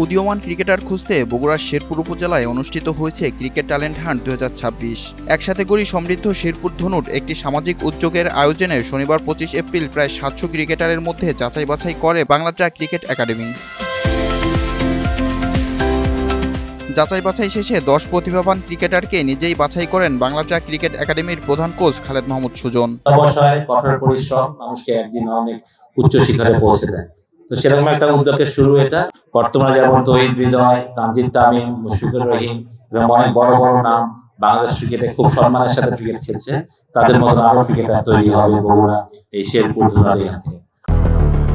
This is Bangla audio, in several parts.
উদীয়মান ক্রিকেটার খুঁজতে বগুড়ার শেরপুর উপজেলায় অনুষ্ঠিত হয়েছে ক্রিকেট ট্যালেন্ট হান্ট 2026। একসাথে গড়ি সমৃদ্ধ শেরপুর ধনুট একটি সামাজিক উদ্যোগের আয়োজনে শনিবার 25 এপ্রিল প্রায় 700 ক্রিকেটারের মধ্যে যাচাই বাছাই করে বাংলা ট্র্যাক ক্রিকেট একাডেমি। যাচাই বাছাই শেষে 10 প্রতিভাবান ক্রিকেটারকে নিজেই বাছাই করেন বাংলা ট্র্যাক ক্রিকেট একাডেমির প্রধান কোচ খালেদ মাহমুদ সুজন। অবশ্যই কঠোর পরিশ্রম মানুষকে একদিন অনেক উচ্চ শিখরে পৌঁছে দেয়। তো সেরকম একটা উদ্যোগের শুরু এটা। বর্তমানে যেমন তৌহিদ হৃদয়, তানজিদ তামিম, মুশফিকুর রহিম এবং অনেক বড় বড় নাম বাংলাদেশ ক্রিকেটে খুব সম্মানের সাথে ক্রিকেট খেলছে, তাদের মতো আরো ক্রিকেটার তৈরি হবে বগুড়া এই শেরপুর ধনুট এখান থেকে।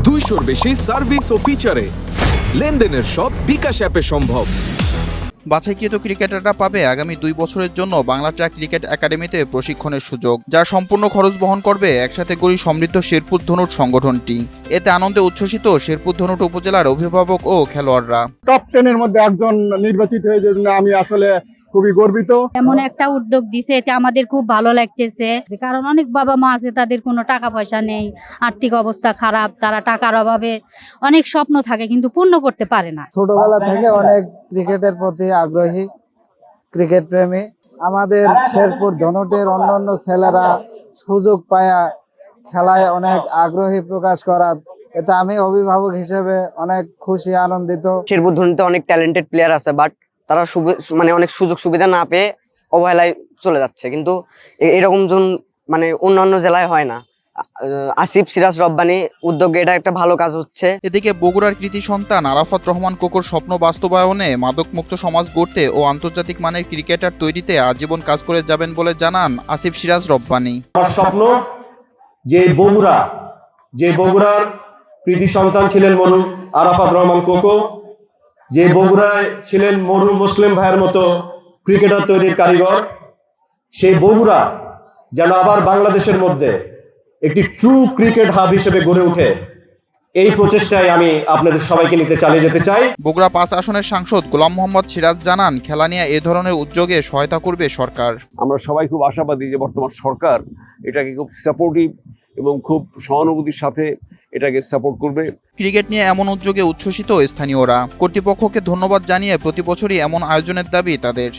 200-র বেশি সার্ভিস ও ফিচারে লেনদেনের সব বিকাশ অ্যাপে সম্ভব। বাছাইকৃত ক্রিকেটাররা পাবে আগামী 2 বছরের জন্য বাংলা ট্র্যাক ক্রিকেট একাডেমিতে প্রশিক্ষণের সুযোগ, যার সম্পূর্ণ খরচ বহন করবে একসাথে গড়ি সমৃদ্ধ শেরপুর ধনুট সংগঠনটি। এতে আনন্দে উচ্ছ্বসিত শেরপুর ধনুট উপজেলার অভিভাবক ও খেলোয়াড়রা। টপ 10 এর মধ্যে একজন নির্বাচিত হয়ে জন্য আমি আসলে খুবই গর্বিত। এমন একটা উদ্যোগ দিছে, এটা আমাদের খুব ভালো লাগতেছে, কারণ অনেক বাবা মা আছে তাদের কোনো টাকা পয়সা নেই, আর্থিক অবস্থা খারাপ, তারা টাকার অভাবে অনেক স্বপ্ন থাকে কিন্তু পূর্ণ করতে পারে না। ছোটবেলা থেকে অনেক ক্রিকেটের প্রতি আগ্রহী, ক্রিকেট প্রেমী। আমাদের শেরপুর ধনুটের অন্যান্য ছেলেরা সুযোগ পায়া খেলায় অনেক আগ্রহী প্রকাশ করার, এতে আমি অভিভাবক হিসেবে অনেক খুশি, আনন্দিত। শেরপুর ধনুতে অনেক ট্যালেন্টেড প্লেয়ার আছে, বাট তারা অনেক সুযোগ সুবিধা না পেয়ে অবহেলায় চলে যাচ্ছে, কিন্তু এরকম অন্যান্য জেলায় হয় না। আসিফ সিরাজ রব্বানি উদ্যোগে এটা একটা ভালো কাজ হচ্ছে। এদিকে বগুড়ার কৃতি সন্তান আরাফাত রহমান কোকোর স্বপ্ন বাস্তবায়নে মাদক মুক্ত সমাজ গড়তে ও আন্তর্জাতিক মানের ক্রিকেটার তৈরিতে আজীবন কাজ করে যাবেন বলে জানান আসিফ সিরাজ রব্বানি। আমার স্বপ্ন যে বগুড়ার কৃতি সন্তান ছিলেন মরু আরাফাত রহমান কোকো, যে বগুড়ায় ছিলেন মরু মুসলিম ভাইয়ের মতো ক্রিকেটার তৈরির কারিগর, সেই বগুড়া যেন আবার বাংলাদেশের মধ্যে একটি ট্রু ক্রিকেট হাব হিসেবে গড়ে ওঠে, এই প্রচেষ্টায় আমি আপনাদের সবাইকে নিতে চালিয়ে যেতে চাই। বগুড়া 5 আসনের সাংসদ গোলাম মোহাম্মদ সিরাজ জানান, খেলা নিয়ে এ ধরনের উদ্যোগে সহায়তা করবে সরকার। আমরা সবাই খুব আশাবাদী যে বর্তমান সরকার এটাকে খুব সাপোর্টিভ এবং খুব সহানুভূতির সাথে এটাকে সাপোর্ট করবে। ক্রিকেট নিয়ে এমন উদ্যোগে উচ্ছ্বসিত স্থানীয়রা। কর্তৃপক্ষকে ধন্যবাদ জানিয়ে প্রতি বছরই এমন আয়োজনের দাবি তাদের।